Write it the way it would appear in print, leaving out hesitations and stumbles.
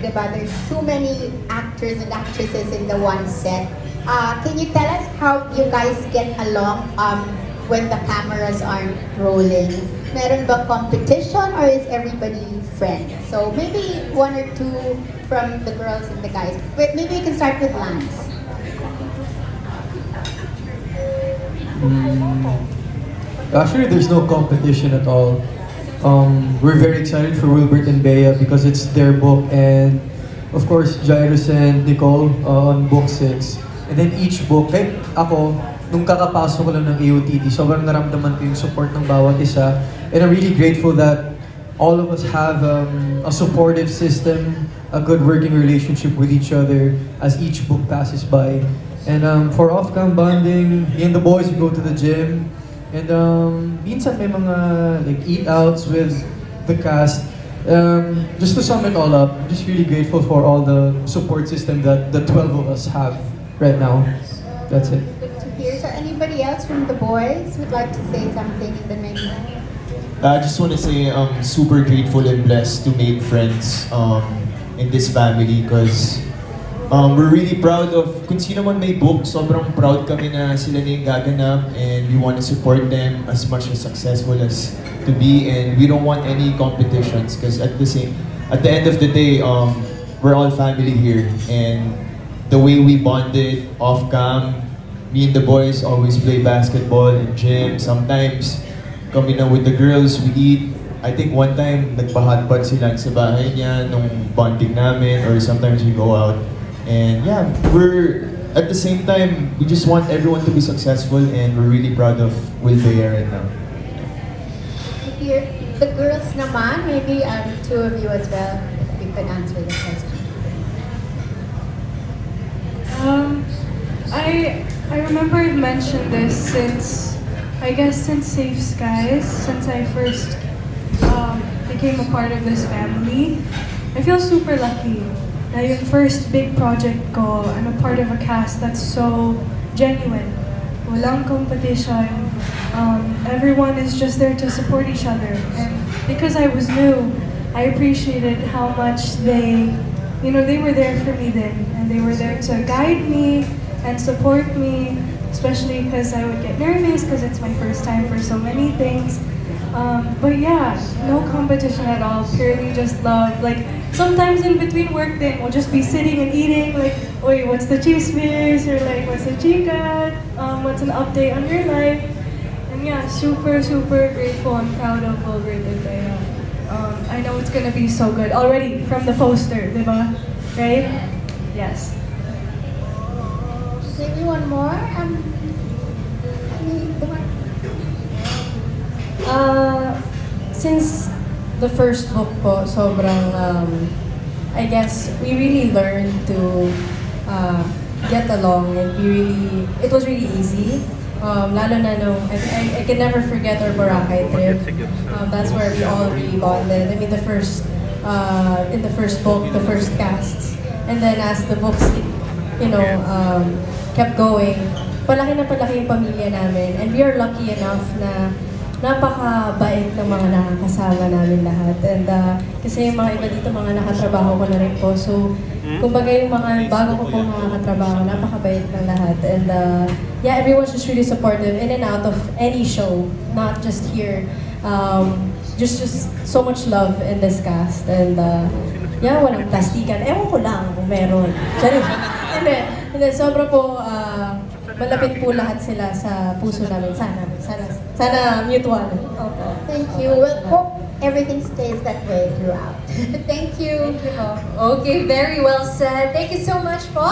Diba? There's too many actors and actresses in the one set. Can you tell us how you guys get along when the cameras aren't rolling? Meron ba competition or is everybody friends? So maybe one or two from the girls and the guys. But maybe you can start with Lance. Actually, there's no competition at all. We're very excited for Wilbert and Bea because it's their book, and of course, Jairus and Nicole on book 6. And then each book, kahit ako, nung kakapasok ko lang ng AOTD, sobrang naramdaman ko yung support ng bawat isa. And I'm really grateful that all of us have a supportive system, a good working relationship with each other as each book passes by. And for off-cam bonding, me and the boys, we go to the gym. And minsan may mga like eat-outs with the cast. Just to sum it all up, I'm just really grateful for all the support system that the 12 of us have right now. That's it. Good to hear. So anybody else from the boys would like to say something in the menu? I just want to say I'm super grateful and blessed to make friends in this family because we're really proud of kung sino man may book, sobrang proud kami na sila na yung gaganap and we want to support them as much as successful as to be, and we don't want any competitions because at the end of the day, we're all family here, and the way we bonded off cam, me and the boys always play basketball in gym. Sometimes kami na with the girls, we eat. I think one time nagpa-hotpot sila sa bahay niya nung bonding namin, or sometimes we go out. And yeah, we're at the same time, we just want everyone to be successful, and we're really proud of Will Bea right now. Here, the girls naman, maybe two of you as well, if you can answer the question. I remember I've mentioned this since Safe Skies, since I first became a part of this family. I feel super lucky na yung first big project ko, I'm a part of a cast that's so genuine. Walang competition. Everyone is just there to support each other. And because I was new, I appreciated how much they were there for me then. And they were there to guide me and support me, especially because I would get nervous because it's my first time for so many things. But yeah, no competition at all, purely just love. Like, sometimes in between work then, we'll just be sitting and eating, like, oy, what's the chismis? Or like, what's the chika? What's an update on your life? And yeah, super, super grateful and proud of Wilbert and Bea. I know it's gonna be so good already from the poster, diba? Right? Yes. Maybe one more? Since the first book po, sobrang, I guess, we really learned to get along, and it was really easy. Lalo na nung, I can never forget our Boracay trip. That's where we all really bonded. I mean, in the first book, the first casts. And then as the books, kept going, palaki na palaki yung pamilya namin. And we are lucky enough na napakabait ng mga nakakasama namin lahat. And kasi yung mga iba dito, mga nakatrabaho ko na rin po. So, kumbaga yung mga bago ko pong nakakatrabaho, napakabait ng lahat. And yeah, everyone's just really supportive in and out of any show, not just here. Just so much love in this cast. And yeah, walang plastikan. Ewan ko lang kung meron. Sorry. Hindi, sobra po, malapit po lahat sila sa puso namin. Sana mutual. Okay. Thank you. We'll hope everything stays that way throughout. Thank you. Okay, very well said. Thank you so much po.